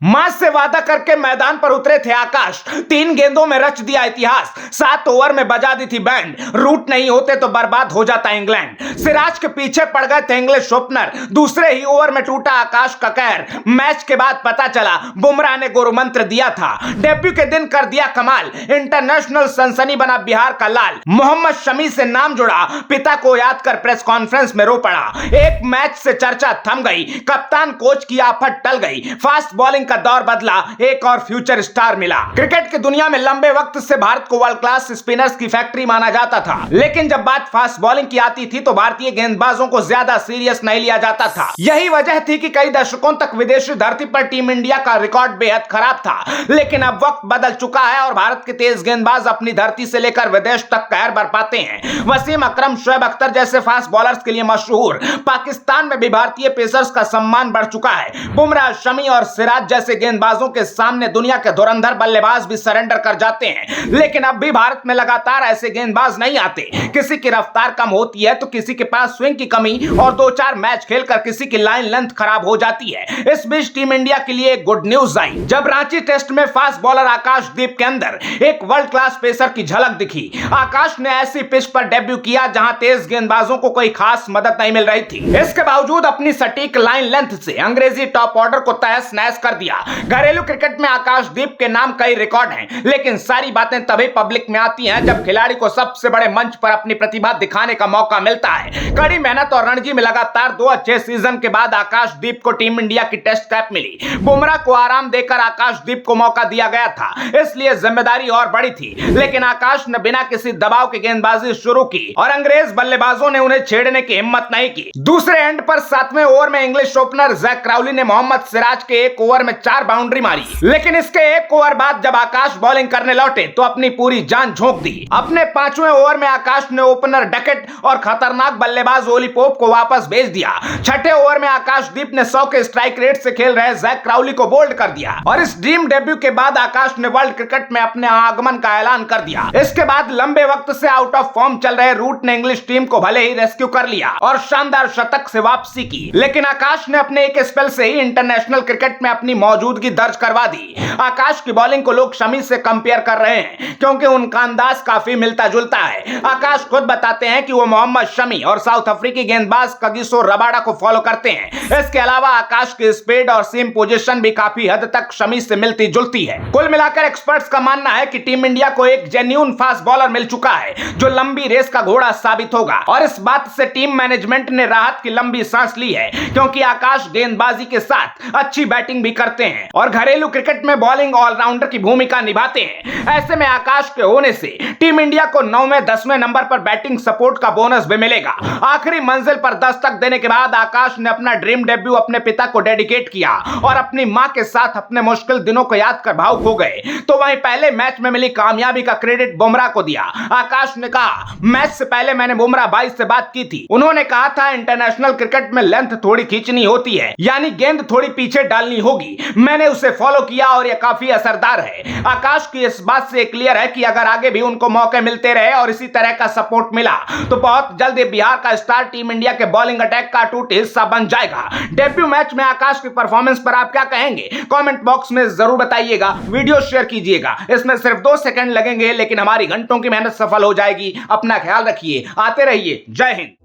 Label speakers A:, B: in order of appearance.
A: मां से वादा करके मैदान पर उतरे थे आकाश। 3 गेंदों में रच दिया इतिहास। 7 ओवर में बजा दी थी बैंड। रूट नहीं होते तो बर्बाद हो जाता इंग्लैंड। सिराज के पीछे पड़ गए थे इंग्लिश ओपनर। दूसरे ही ओवर में टूटा आकाश का कहर। मैच के बाद पता चला बुमराह ने गुरु मंत्र दिया था। डेब्यू के दिन कर दिया कमाल। इंटरनेशनल सनसनी बना बिहार का लाल। मोहम्मद शमी से नाम जुड़ा। पिता को याद कर प्रेस कॉन्फ्रेंस में रो पड़ा। एक मैच से चर्चा थम गई। कप्तान कोच की आफत टल गई। फास्ट बॉलिंग का दौर बदला। एक और फ्यूचर स्टार मिला। क्रिकेट की दुनिया में लंबे वक्त से भारत को वर्ल्ड क्लास स्पिनर्स की फैक्ट्री माना जाता था, लेकिन जब बात फास्ट बॉलिंग की आती थी तो भारतीय गेंदबाजों को ज्यादा सीरियस नहीं लिया जाता था। यही वजह थी कि कई दशकों तक विदेशी धरती पर टीम इंडिया का रिकॉर्ड बेहद खराब था। लेकिन अब वक्त बदल चुका है और भारत के तेज गेंदबाज अपनी धरती से लेकर विदेश तक कहर बरपाते हैं। वसीम अकरम, शोएब अख्तर जैसे फास्ट बॉलर्स के लिए मशहूर। पाकिस्तान में भी भारतीय पेसर्स का सम्मान बढ़ चुका है। बुमराह, शमी और सिराज जैसे गेंदबाजों के सामने दुनिया के धुरंधर बल्लेबाज भी सरेंडर कर जाते हैं। लेकिन अब भी भारत में लगातार ऐसे गेंदबाज नहीं आते। किसी की रफ्तार कम होती है तो किसी के पास स्विंग की कमी और 2-4 मैच खेलकर किसी की लाइन लेंथ खराब हो जाती है। इस बीच टीम इंडिया के लिए गुड न्यूज आई जब रांची टेस्ट में फास्ट बॉलर आकाशदीप के अंदर एक वर्ल्ड क्लास पेसर की झलक दिखी। आकाश ने ऐसी पिच पर डेब्यू किया जहां तेज गेंदबाजों को कोई खास मदद नहीं मिल रही थी। इसके बावजूद अपनी सटीक लाइन लेंथ से अंग्रेजी टॉप ऑर्डर को तहस नहस कर दिया। घरेलू क्रिकेट में आकाशदीप के नाम कई रिकॉर्ड हैं, लेकिन सारी बातें तभी पब्लिक में आती हैं जब खिलाड़ी को सबसे बड़े मंच पर अपनी प्रतिभा दिखाने का मौका मिलता है। कड़ी मेहनत और रणजी में लगातार 2 अच्छे सीजन के बाद आकाशदीप को टीम इंडिया की टेस्ट कैप मिली। बुमराह को आराम देकर आकाशदीप को मौका दिया गया था, इसलिए जिम्मेदारी और बड़ी थी। लेकिन आकाश ने बिना किसी दबाव की गेंदबाजी शुरू की और अंग्रेज बल्लेबाजों ने उन्हें छेड़ने की हिम्मत नहीं की। दूसरे एंड पर 7वें ओवर में इंग्लिश ओपनर जैक क्राउली ने मोहम्मद सिराज के एक ओवर में 4 बाउंड्री मारी। लेकिन इसके एक ओवर बाद जब आकाश बॉलिंग करने लौटे तो अपनी पूरी जान झोंक दी। अपने 5वें ओवर में आकाश ने ओपनर डकेट और खतरनाक बल्लेबाज ओली पोप को वापस भेज दिया। 6ठे ओवर में आकाशदीप ने 100 के स्ट्राइक रेट से खेल रहे जैक क्राउली को बोल्ड कर दिया और इस ड्रीम डेब्यू के बाद आकाश ने वर्ल्ड क्रिकेट में अपने आगमन का ऐलान कर दिया। इसके बाद लंबे वक्त से आउट ऑफ फॉर्म चल रहे रूट ने इंग्लिश टीम को भले ही रेस्क्यू कर लिया और शानदार शतक से वापसी की, लेकिन आकाश ने अपने एक स्पेल से ही इंटरनेशनल क्रिकेट में अपनी मौजूदगी दर्ज करवा दी। आकाश की बॉलिंग को लोग शमी से कंपेयर कर रहे हैं क्योंकि उनका अंदाज काफी मिलता जुलता है। आकाश खुद बताते हैं कि वो मोहम्मद शमी और साउथ अफ्रीकी गेंदबाज कगिसो रबाडा को फॉलो करते हैं। इसके अलावा आकाश की स्पीड और सीम पोजीशन भी काफी हद तक शमी से मिलती जुलती है। कुल मिलाकर एक्सपर्ट्स का मानना है कि टीम इंडिया को एक जेन्युइन फास्ट बॉलर मिल चुका है जो लंबी रेस का घोड़ा साबित होगा और इस बात से टीम मैनेजमेंट ने राहत की लंबी सांस ली है क्योंकि आकाश गेंदबाजी के साथ अच्छी बैटिंग भी करते हैं और घरेलू क्रिकेट में बॉलिंग ऑलराउंडर की भूमिका निभाते हैं। ऐसे में आकाश के होने से टीम इंडिया को 9वें 10वें नंबर पर बैटिंग सपोर्ट का बोनस भी मिलेगा। आखिरी मंजिल पर दस्तक देने के बाद आकाश ने अपना ड्रीम डेब्यू अपने पिता को डेडिकेट किया और अपनी मां के साथ अपने मुश्किल दिनों को याद कर भावुक हो गए। तो वहीं पहले मैच में मिली कामयाबी का क्रेडिट बुमराह को दिया। आकाश ने कहा, मैच से पहले मैंने बुमराह भाई से बात की थी। उन्होंने कहा था इंटरनेशनल क्रिकेट में लेंथ थोड़ी खींचनी होती है, यानी गेंद थोड़ी पीछे डालनी होगी। मैंने उसे फॉलो किया और यह काफी असरदार है। आकाश की इस बात से क्लियर है कि अगर आगे भी उनको मौके मिलते रहे और इसी तरह का सपोर्ट मिला तो बहुत जल्द बिहार का स्टार टीम इंडिया के बॉलिंग अटैक का अटूट हिस्सा बन जाएगा। डेब्यू मैच में आकाश की परफॉर्मेंस पर आप क्या कहेंगे? कमेंट बॉक्स में जरूर बताइएगा। वीडियो शेयर कीजिएगा। इसमें सिर्फ 2 सेकंड लगेंगे लेकिन हमारी घंटों की मेहनत सफल हो जाएगी। अपना ख्याल रखिए। आते रहिए। जय हिंद।